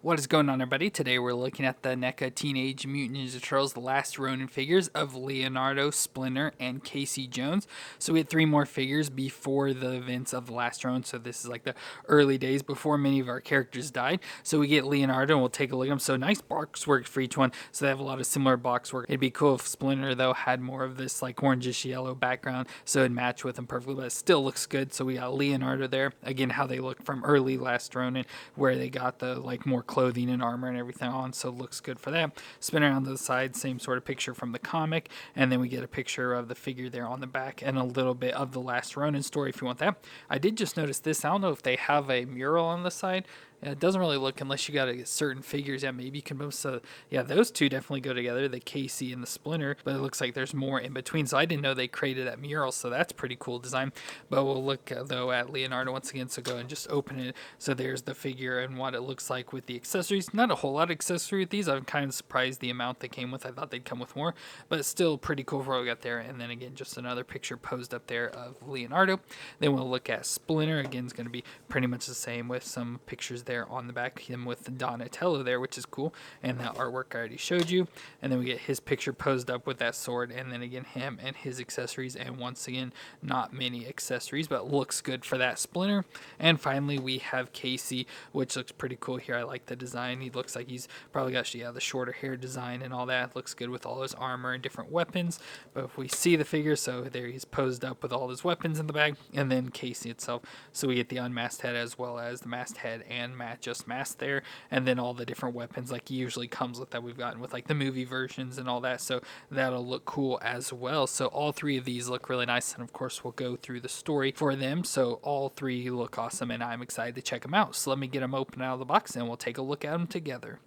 What is going on, everybody? Today we're looking at the NECA Teenage Mutant Ninja Turtles The Last Ronin figures of Leonardo, Splinter, and Casey Jones. So we had three more figures before the events of The Last Ronin, so this is like the early days before many of our characters died. So we get Leonardo, and we'll take a look at them. So nice box work for each one, so they have a lot of similar box work. It'd be cool if Splinter, though, had more of this like orangish yellow background, so it'd match with them perfectly, but it still looks good. So we got Leonardo there. Again, how they look from early Last Ronin, where they got the like more clothing and armor and everything on, so it looks good for that. Spin around to the side, same sort of picture from the comic, and then we get a picture of the figure there on the back and a little bit of the Last Ronin story if you want that. I did just notice this. I don't know if they have a mural on the side. It doesn't really look unless you got to get certain figures. Yeah, maybe you can move. So yeah, those two definitely go together, the Casey and the Splinter. But it looks like there's more in between. So I didn't know they created that mural. So that's pretty cool design. But we'll look though at Leonardo once again. So go and just open it. So there's the figure and what it looks like with the accessories. Not a whole lot of accessory with these. I'm kind of surprised the amount they came with. I thought they'd come with more, but still pretty cool for what we got there. And then again, just another picture posed up there of Leonardo. Then we'll look at Splinter. Again, it's going to be pretty much the same with some pictures there on the back. Him with Donatello there, which is cool. And that artwork I already showed you. And then we get his picture posed up with that sword. And then again, him and his accessories. And once again, not many accessories, but looks good for that Splinter. And finally, we have Casey, which looks pretty cool here. I like the design. He looks like he's probably got the shorter hair design and all that. Looks good with all his armor and different weapons. But if we see the figure, so there he's posed up with all his weapons in the bag. And then Casey itself. So we get the unmasked head as well as the masked head and just masked there. And then all the different weapons like he usually comes with that we've gotten with like the movie versions and all that. So that'll look cool as well. So all three of these look really nice. And of course, we'll go through the story for them. So all three look awesome and I'm excited to check them out. So let me get them open out of the box and we'll take a look at them together.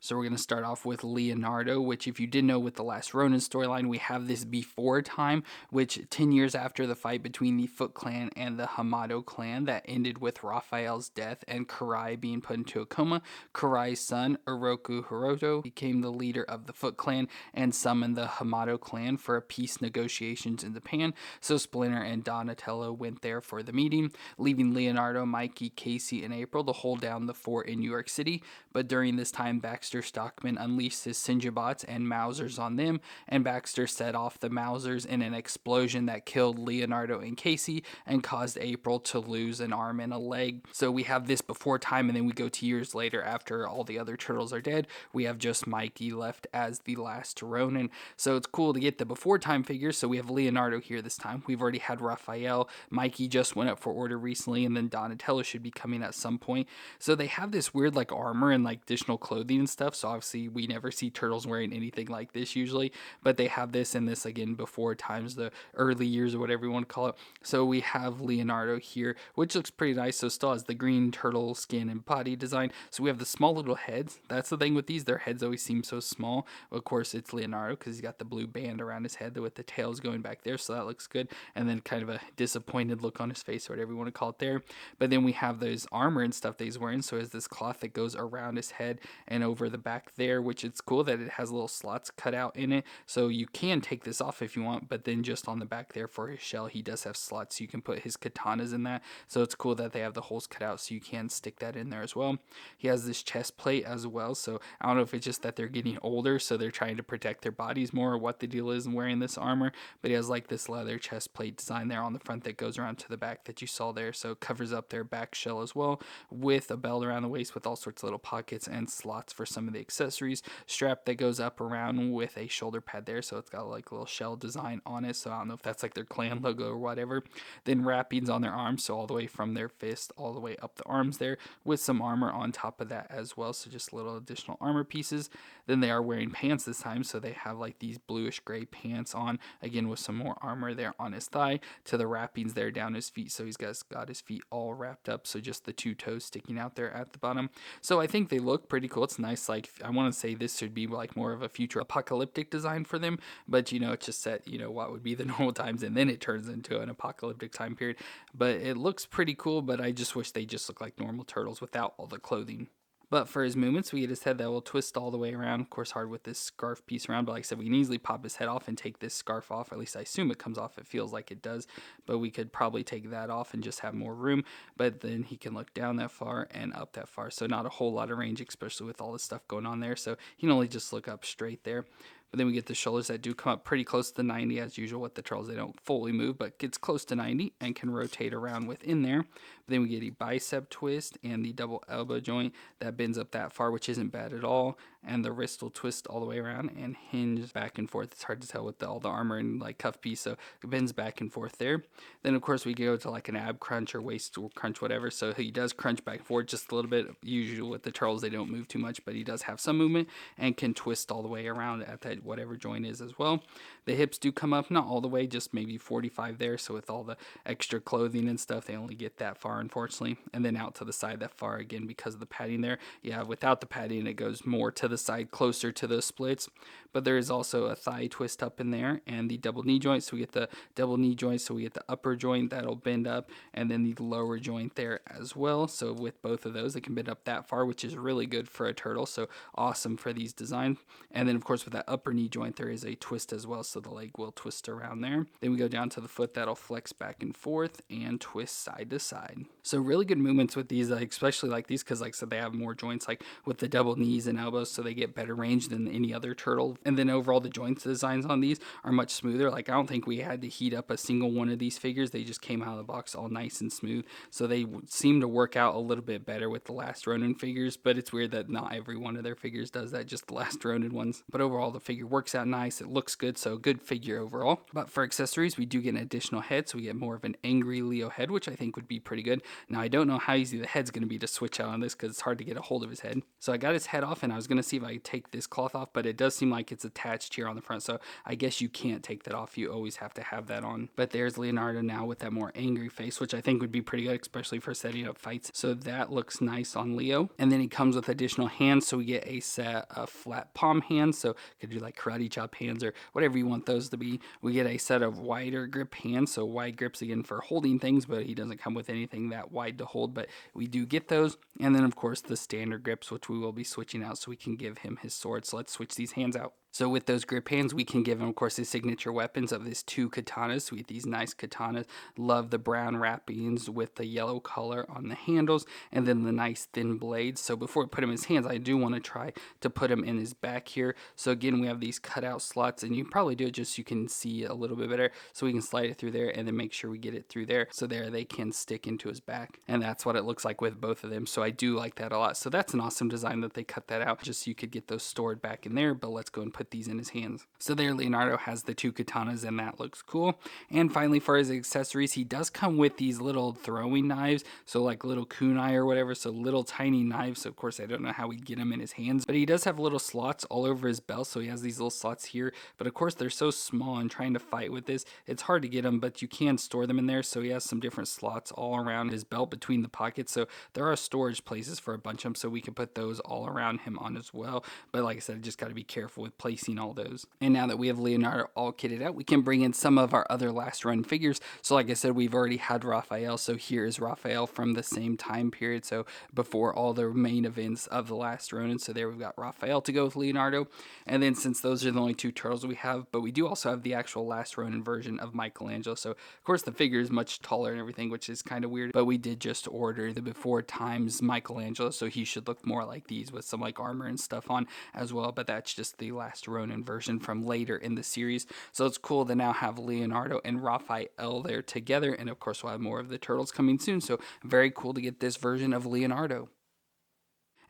So we're going to start off with Leonardo, which if you did know with the Last Ronin storyline, we have this before time, which 10 years after the fight between the Foot Clan and the Hamato clan that ended with Raphael's death and Karai being put into a coma, Karai's son, Oroku Hiroto, became the leader of the Foot Clan and summoned the Hamato clan for a peace negotiations in Japan. So Splinter and Donatello went there for the meeting, leaving Leonardo, Mikey, Casey, and April to hold down the fort in New York City. But during this time, Baxter Stockman unleashed his Sinjabots and Mausers on them, and Baxter set off the Mausers in an explosion that killed Leonardo and Casey and caused April to lose an arm and a leg. So we have this before time, and then we go to years later after all the other turtles are dead. We have just Mikey left as the last Ronin. So it's cool to get the before time figures. So we have Leonardo here this time. We've already had Raphael. Mikey just went up for order recently, and then Donatello should be coming at some point. So they have this weird like armor and like additional clothing and stuff. So obviously we never see turtles wearing anything like this usually, but they have this and this again before times, the early years or whatever you want to call it. So we have Leonardo here, which looks pretty nice. So still has the green turtle skin and body design. So we have the small little heads. That's the thing with these, their heads always seem so small. Of course it's Leonardo because he's got the blue band around his head with the tails going back there, so that looks good. And then kind of a disappointed look on his face or whatever you want to call it there. But then we have those armor and stuff that he's wearing. So has this cloth that goes around his head and over the back there, which it's cool that it has little slots cut out in it. So you can take this off if you want, but then just on the back there for his shell, he does have slots. So you can put his katanas in that. So it's cool that they have the holes cut out so you can stick that in there as well. He has this chest plate as well. So I don't know if it's just that they're getting older, so they're trying to protect their bodies more, or what the deal is in wearing this armor. But he has like this leather chest plate design there on the front that goes around to the back that you saw there. So it covers up their back shell as well, with a belt around the waist with all sorts of little pockets and slots for some of the accessories. Strap that goes up around with a shoulder pad there, so it's got like a little shell design on it. So I don't know if that's like their clan logo or whatever. Then wrappings on their arms, so all the way from their fist all the way up the arms there, with some armor on top of that as well. So just little additional armor pieces. Then they are wearing pants this time, so they have like these bluish gray pants on, again with some more armor there on his thigh, to the wrappings there down his feet. So he's got his feet all wrapped up, so just the two toes sticking out there at the bottom. So I think they look pretty cool. It's nice. Like I want to say this should be like more of a future apocalyptic design for them, but it's just set what would be the normal times, and then it turns into an apocalyptic time period. But it looks pretty cool. But I just wish they just look like normal turtles without all the clothing. But for his movements, we get his head that will twist all the way around. Of course, hard with this scarf piece around, but like I said, we can easily pop his head off and take this scarf off. At least I assume it comes off. It feels like it does, but we could probably take that off and just have more room. But then he can look down that far and up that far, so not a whole lot of range, especially with all the stuff going on there. So he can only just look up straight there. But then we get the shoulders that do come up pretty close to 90 as usual with the turtles. They don't fully move, but gets close to 90 and can rotate around within there. But then we get a bicep twist and the double elbow joint that bends up that far, which isn't bad at all. And the wrist will twist all the way around and hinge back and forth. It's hard to tell with all the armor and like cuff piece, so it bends back and forth there. Then of course we go to like an ab crunch or waist crunch, whatever. So he does crunch back and forth just a little bit. Usually with the turtles they don't move too much, but he does have some movement and can twist all the way around at that whatever joint is as well. The hips do come up, not all the way, just maybe 45 there. So with all the extra clothing and stuff, they only get that far, unfortunately. And then out to the side that far again because of the padding there. Yeah, without the padding, it goes more to the side, closer to the splits. But there is also a thigh twist up in there and the double knee joint. So we get the double knee joint, so we get the upper joint that'll bend up, and then the lower joint there as well. So with both of those, it can bend up that far, which is really good for a turtle. So awesome for these designs. And then of course with that upper knee joint, there is a twist as well, so the leg will twist around there. Then we go down to the foot that'll flex back and forth and twist side to side. So really good movements with these, especially like these, because like I said, they have more joints like with the double knees and elbows, so they get better range than any other turtle. And then overall the joints designs on these are much smoother. Like I don't think we had to heat up a single one of these figures. They just came out of the box all nice and smooth. So they seem to work out a little bit better with the last Ronin figures, but it's weird that not every one of their figures does that, just the last Ronin ones. But overall the figure works out nice. It looks good, so good figure overall. But for accessories, we do get an additional head, so we get more of an angry Leo head, which I think would be pretty good. Now I don't know how easy the head's going to be to switch out on this because it's hard to get a hold of his head. So I got his head off and I was going to see if I could take this cloth off, but it does seem like it's attached here on the front, so I guess you can't take that off. You always have to have that on. But there's Leonardo now with that more angry face, which I think would be pretty good, especially for setting up fights. So that looks nice on Leo. And then he comes with additional hands, so we get a set of flat palm hands, so could do like karate chop hands or whatever you want those to be. We get a set of wider grip hands, so wide grips again for holding things, but he doesn't come with anything that wide to hold, but we do get those. And then of course the standard grips, which we will be switching out so we can give him his sword. So let's switch these hands out. So with those grip hands, we can give him, of course, his signature weapons of his two katanas. So we get these nice katanas. Love the brown wrappings with the yellow color on the handles, and then the nice thin blades. So before we put him in his hands, I do want to try to put him in his back here. So again, we have these cutout slots, and you can probably do it just so you can see a little bit better. So we can slide it through there, and then make sure we get it through there. So there they can stick into his back. And that's what it looks like with both of them. So I do like that a lot. So that's an awesome design that they cut that out, just so you could get those stored back in there. But let's go and put these in his hands. So there Leonardo has the two katanas, and that looks cool. And finally, for his accessories, he does come with these little throwing knives, so like little kunai or whatever, so little tiny knives. So of course I don't know how we get them in his hands, but he does have little slots all over his belt, so he has these little slots here, but of course they're so small, and trying to fight with this, it's hard to get them, but you can store them in there. So he has some different slots all around his belt between the pockets, so there are storage places for a bunch of them, so we can put those all around him on as well. But like I said, just got to be careful with placing all those. And now that we have Leonardo all kitted out, we can bring in some of our other last run figures. So like I said, we've already had Raphael, so here is Raphael from the same time period, so before all the main events of the last Ronin. So there we've got Raphael to go with Leonardo. And then since those are the only two turtles we have, but we do also have the actual last Ronin version of Michelangelo. So of course the figure is much taller and everything, which is kind of weird, but we did just order the before times Michelangelo, so he should look more like these with some like armor and stuff on as well. But that's just the last Ronin version from later in the series. So it's cool to now have Leonardo and Raphael there together, and of course we'll have more of the turtles coming soon, so very cool to get this version of Leonardo.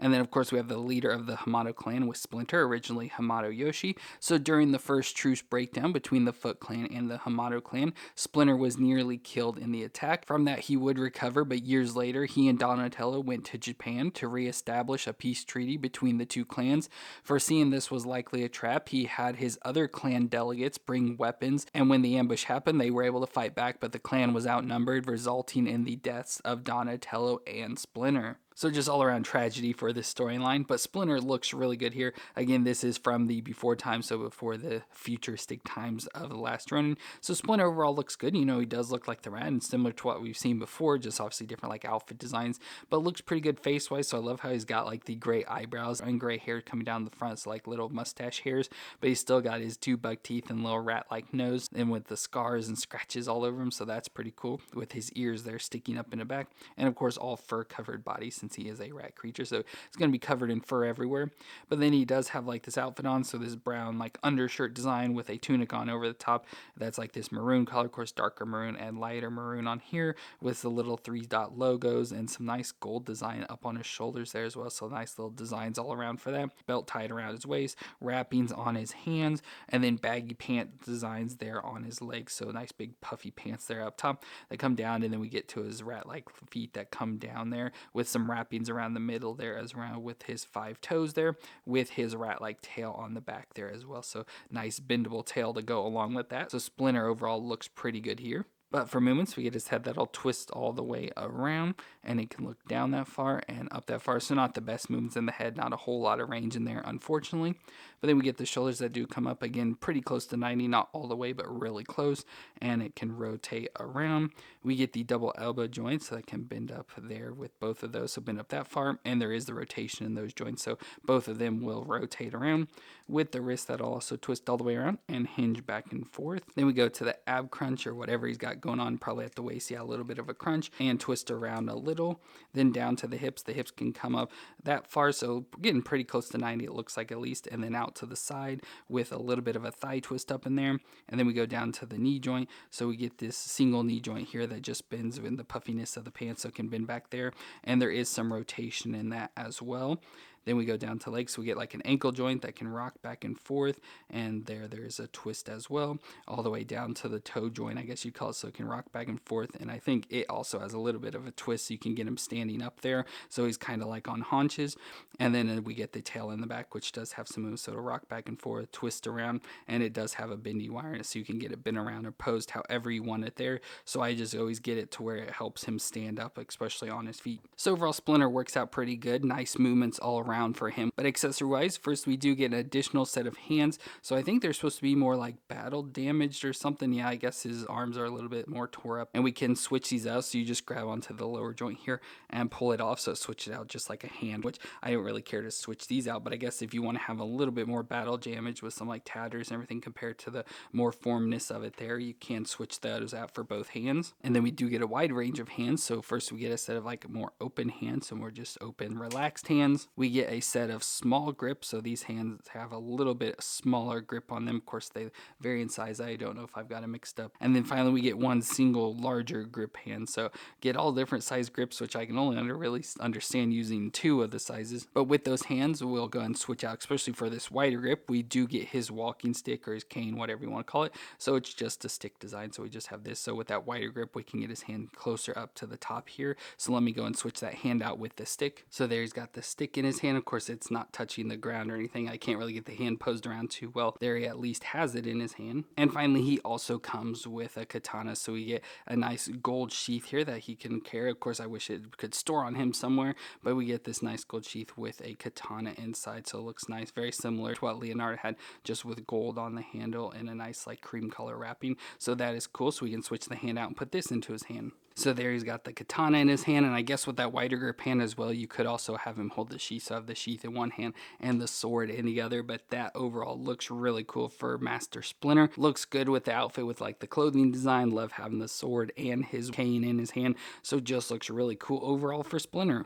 And then, of course, we have the leader of the Hamato clan with Splinter, originally Hamato Yoshi. So during the first truce breakdown between the Foot clan and the Hamato clan, Splinter was nearly killed in the attack. From that, he would recover, but years later, he and Donatello went to Japan to reestablish a peace treaty between the two clans. Foreseeing this was likely a trap, he had his other clan delegates bring weapons, and when the ambush happened, they were able to fight back, but the clan was outnumbered, resulting in the deaths of Donatello and Splinter. So just all around tragedy for this storyline, but Splinter looks really good here. Again, this is from the before time, so before the futuristic times of the last Ronin. So Splinter overall looks good. You know, he does look like the Rat, and similar to what we've seen before, just obviously different like outfit designs, but looks pretty good face-wise. So I love how he's got like the gray eyebrows and gray hair coming down the front, so like little mustache hairs, but he's still got his 2 buck teeth and little rat-like nose, and with the scars and scratches all over him, so that's pretty cool, with his ears there sticking up in the back, and of course all fur-covered body since he is a rat creature, so it's going to be covered in fur everywhere. But then he does have like this outfit on, so this brown like undershirt design with a tunic on over the top, that's like this maroon color, of course darker maroon and lighter maroon on here, with the little 3-dot logos and some nice gold design up on his shoulders there as well, so nice little designs all around for that. Belt tied around his waist, wrappings on his hands, and then baggy pant designs there on his legs, so nice big puffy pants there up top that come down, and then we get to his rat-like feet that come down there with some wrappings around the middle there as well, with his 5 toes there, with his rat-like tail on the back there as well, so nice bendable tail to go along with that. So Splinter overall looks pretty good here. But for movements, we get his head that'll twist all the way around, and it can look down that far and up that far. So not the best movements in the head, not a whole lot of range in there, unfortunately. But then we get the shoulders that do come up again pretty close to 90, not all the way, but really close, and it can rotate around. We get the double elbow joints, so that can bend up there with both of those, so bend up that far, and there is the rotation in those joints, so both of them will rotate around. With the wrist, that'll also twist all the way around and hinge back and forth. Then we go to the ab crunch, or whatever he's got going on, probably at the waist, yeah, a little bit of a crunch, and twist around a little. Then down to the hips can come up that far, so getting pretty close to 90, it looks like, at least, and then out to the side with a little bit of a thigh twist up in there. And then we go down to the knee joint, so we get this single knee joint here that just bends in the puffiness of the pants, so it can bend back there, and there is some rotation in that as well. Then we go down to legs, so we get like an ankle joint that can rock back and forth, and there's a twist as well, all the way down to the toe joint, I guess you'd call it, so it can rock back and forth, and I think it also has a little bit of a twist, so you can get him standing up there, so he's kind of like on haunches. And then we get the tail in the back, which does have some moves, so it'll rock back and forth, twist around, and it does have a bendy wire in it, so you can get it bent around or posed however you want it there, so I just always get it to where it helps him stand up, especially on his feet. So overall, Splinter works out pretty good, nice movements all around for him. But accessory wise, first we do get an additional set of hands, so I think they're supposed to be more like battle damaged or something. Yeah, I guess his arms are a little bit more tore up, and we can switch these out, so you just grab onto the lower joint here and pull it off, so switch it out just like a hand, which I don't really care to switch these out, but I guess if you want to have a little bit more battle damage with some like tatters and everything compared to the more formness of it there, you can switch those out for both hands. And then we do get a wide range of hands, so first we get a set of like more open hands, so more just open relaxed hands. We get a set of small grips, so these hands have a little bit smaller grip on them. Of course, they vary in size. I don't know if I've got them mixed up. And then finally, we get one single larger grip hand, so get all different size grips, which I can only really understand using 2 of the sizes. But with those hands, we'll go and switch out, especially for this wider grip. We do get his walking stick or his cane, whatever you want to call it. So it's just a stick design, so we just have this. So with that wider grip, we can get his hand closer up to the top here. So let me go and switch that hand out with the stick. So there he's got the stick in his hand. Of course, it's not touching the ground or anything. I can't really get the hand posed around too well. There he at least has it in his hand. And finally, he also comes with a katana, so we get a nice gold sheath here that he can carry. Of course, I wish it could store on him somewhere, but we get this nice gold sheath with a katana inside, so it looks nice, very similar to what Leonardo had, just with gold on the handle and a nice like cream color wrapping. So that is cool, so we can switch the hand out and put this into his hand. So there he's got the katana in his hand, and I guess with that wider grip hand as well, you could also have him hold the sheath, so have the sheath in one hand and the sword in the other. But that overall looks really cool for Master Splinter. Looks good with the outfit, with like the clothing design. Love having the sword and his cane in his hand, so just looks really cool overall for Splinter.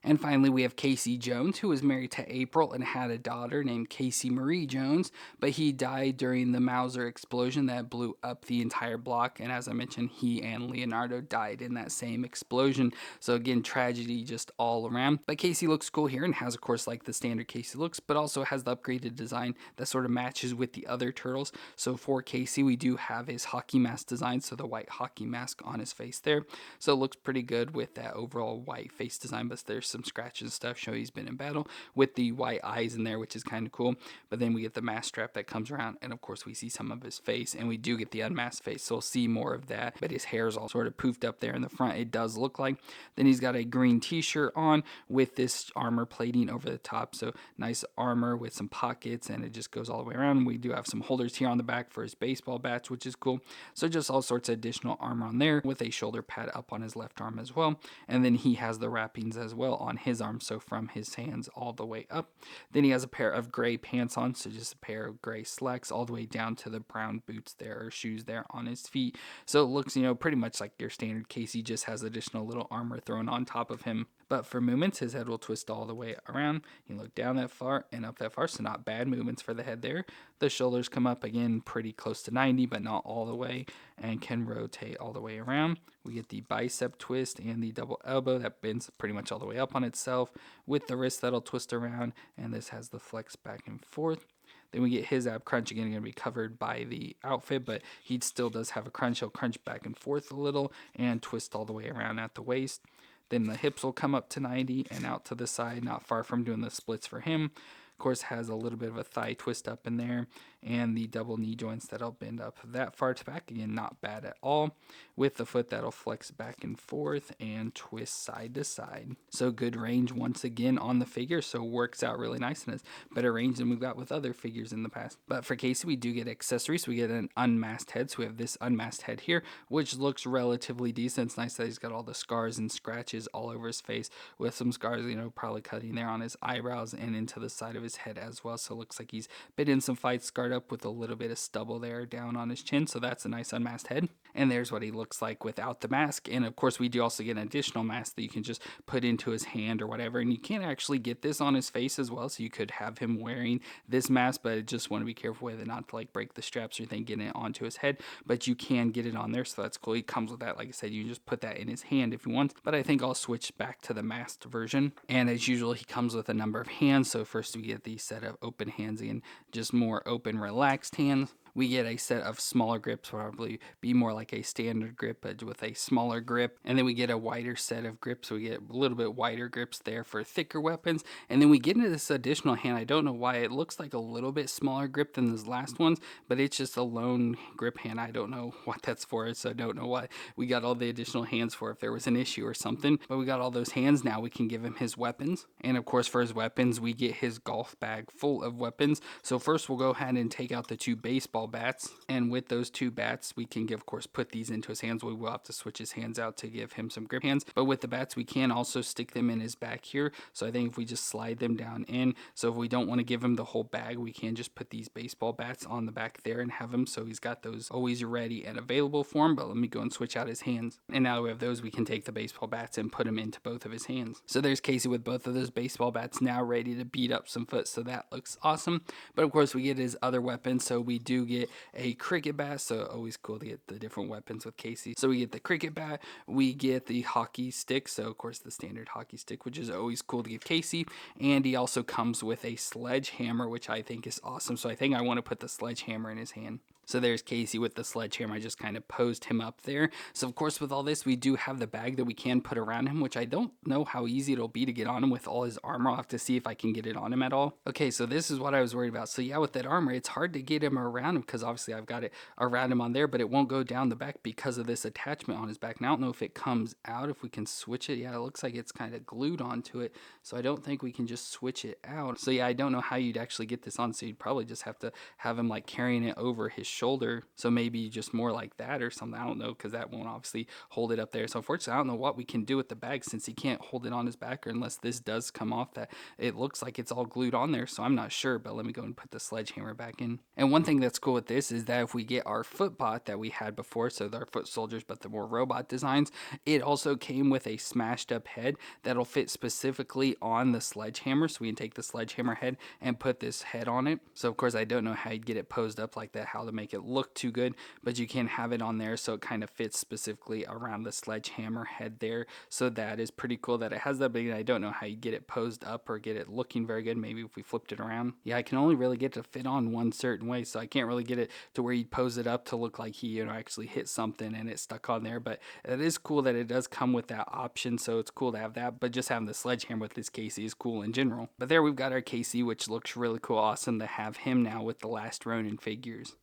And finally, we have Casey Jones, who was married to April and had a daughter named Casey Marie Jones, but he died during the Mauser explosion that blew up the entire block. And as I mentioned, he and Leonardo died in that same explosion. So again, tragedy just all around. But Casey looks cool here and has, of course, like the standard Casey looks, but also has the upgraded design that sort of matches with the other turtles. So for Casey, we do have his hockey mask design, so the white hockey mask on his face there. So it looks pretty good with that overall white face design, but there's some some scratches and stuff, show he's been in battle, with the white eyes in there, which is kind of cool. But then we get the mask strap that comes around, and of course we see some of his face, and we do get the unmasked face, so we'll see more of that. But his hair is all sort of poofed up there in the front, it does look like. Then he's got a green t-shirt on with this armor plating over the top, so nice armor with some pockets, and it just goes all the way around. We do have some holders here on the back for his baseball bats, which is cool. So just all sorts of additional armor on there, with a shoulder pad up on his left arm as well. And then he has the wrappings as well on his arm, so from his hands all the way up. Then he has a pair of gray pants on, so just a pair of gray slacks all the way down to the brown boots there, or shoes there on his feet. So it looks, pretty much like your standard Casey, just has additional little armor thrown on top of him. But for movements, his head will twist all the way around. You look down that far and up that far, so not bad movements for the head there. The shoulders come up again pretty close to 90, but not all the way, and can rotate all the way around. We get the bicep twist and the double elbow that bends pretty much all the way up on itself, with the wrist that'll twist around, and this has the flex back and forth. Then we get his ab crunch, again, going to be covered by the outfit, but he still does have a crunch. He'll crunch back and forth a little and twist all the way around at the waist. Then the hips will come up to 90 and out to the side, not far from doing the splits for him. Of course, has a little bit of a thigh twist up in there, and the double knee joints that'll bend up that far to back. Again, not bad at all. With the foot that'll flex back and forth and twist side to side. So good range once again on the figure, so works out really nice and has better range than we've got with other figures in the past. But for Casey, we do get accessories. We get an unmasked head, so we have this unmasked head here, which looks relatively decent. It's nice that he's got all the scars and scratches all over his face, with some scars, probably cutting there on his eyebrows and into the side of his head as well. So it looks like he's been in some fights, scarred up with a little bit of stubble there down on his chin. So that's a nice unmasked head. And there's what he looks like without the mask. And of course, we do also get an additional mask that you can just put into his hand or whatever. And you can't actually get this on his face as well. So you could have him wearing this mask, but I just want to be careful with it, not to break the straps or anything, getting it onto his head. But you can get it on there. So that's cool. He comes with that. Like I said, you can just put that in his hand if you want. But I think I'll switch back to the masked version. And as usual, he comes with a number of hands. So first we get the set of open hands and just more open, relaxed hands. We get a set of smaller grips, probably be more like a standard grip, but with a smaller grip. And then we get a wider set of grips. So we get a little bit wider grips there for thicker weapons. And then we get into this additional hand. I don't know why. It looks like a little bit smaller grip than those last ones, but it's just a lone grip hand. I don't know what that's for, so I don't know why we got all the additional hands for, if there was an issue or something. But we got all those hands now. We can give him his weapons. And of course, for his weapons, we get his golf bag full of weapons. So first we'll go ahead and take out the two baseball bats, and with those two bats we can of course put these into his hands. We will have to switch his hands out to give him some grip hands, but with the bats we can also stick them in his back here. So I think if we just slide them down in, so if we don't want to give him the whole bag, we can just put these baseball bats on the back there and have him, so he's got those always ready and available for him. But let me go and switch out his hands, and now that we have those, we can take the baseball bats and put them into both of his hands. So there's Casey with both of those baseball bats now ready to beat up some foot, so that looks awesome. But of course we get his other weapons. So we do get a cricket bat, so always cool to get the different weapons with Casey. So we get the cricket bat, we get the hockey stick, so of course the standard hockey stick, which is always cool to give Casey. And he also comes with a sledgehammer, which I think is awesome. So I think I want to put the sledgehammer in his hand. So there's Casey with the sledgehammer. I just kind of posed him up there. So of course with all this, we do have the bag that we can put around him, which I don't know how easy it'll be to get on him with all his armor. I'll have to see if I can get it on him at all. Okay, so this is what I was worried about. So yeah, with that armor, it's hard to get him around him, because obviously I've got it around him on there, but it won't go down the back because of this attachment on his back. Now I don't know if it comes out, if we can switch it. Yeah, it looks like it's kind of glued onto it, so I don't think we can just switch it out. So yeah, I don't know how you'd actually get this on, so you'd probably just have to have him carrying it over his shoulder. So maybe just more like that or something. I don't know, because that won't obviously hold it up there. So unfortunately, I don't know what we can do with the bag, since he can't hold it on his back, or unless this does come off, that it looks like it's all glued on there. So I'm not sure, but let me go and put the sledgehammer back in. And one thing that's cool with this is that if we get our footbot that we had before, so our foot soldiers, but the more robot designs, it also came with a smashed up head that'll fit specifically on the sledgehammer. So we can take the sledgehammer head and put this head on it. So of course, I don't know how you'd get it posed up like that, how to make make it look too good, but you can have it on there so it kind of fits specifically around the sledgehammer head there. So that is pretty cool that it has that, but I don't know how you get it posed up or get it looking very good. Maybe if we flipped it around. Yeah, I can only really get it to fit on one certain way, so I can't really get it to where you pose it up to look like he, actually hit something and it stuck on there. But it is cool that it does come with that option, so it's cool to have that. But just having the sledgehammer with this Casey is cool in general. But there we've got our Casey, which looks really cool. Awesome to have him now with the last Ronin figures.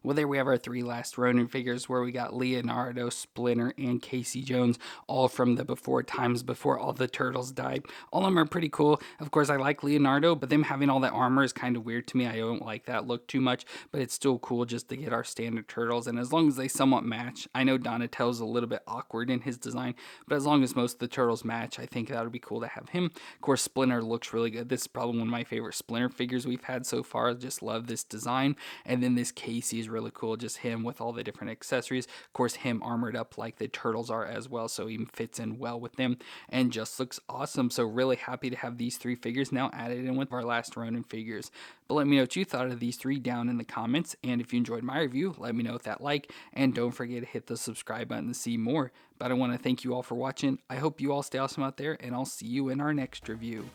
Well, there we have our 3 last Ronin figures where we got Leonardo, Splinter, and Casey Jones, all from the before times before all the turtles died. All of them are pretty cool. Of course, I like Leonardo, but them having all that armor is kind of weird to me. I don't like that look too much, but it's still cool just to get our standard turtles. And as long as they somewhat match, I know Donatello's a little bit awkward in his design, but as long as most of the turtles match, I think that would be cool to have him. Of course, Splinter looks really good. This is probably one of my favorite Splinter figures we've had so far. I just love this design. And then this Casey is really cool, just him with all the different accessories. Of course, him armored up like the turtles are as well, so he fits in well with them and just looks awesome. So really happy to have these 3 figures now added in with our last Ronin figures. But let me know what you thought of these 3 down in the comments, and if you enjoyed my review, let me know with that like, and don't forget to hit the subscribe button to see more. But I want to thank you all for watching. I hope you all stay awesome out there, and I'll see you in our next review.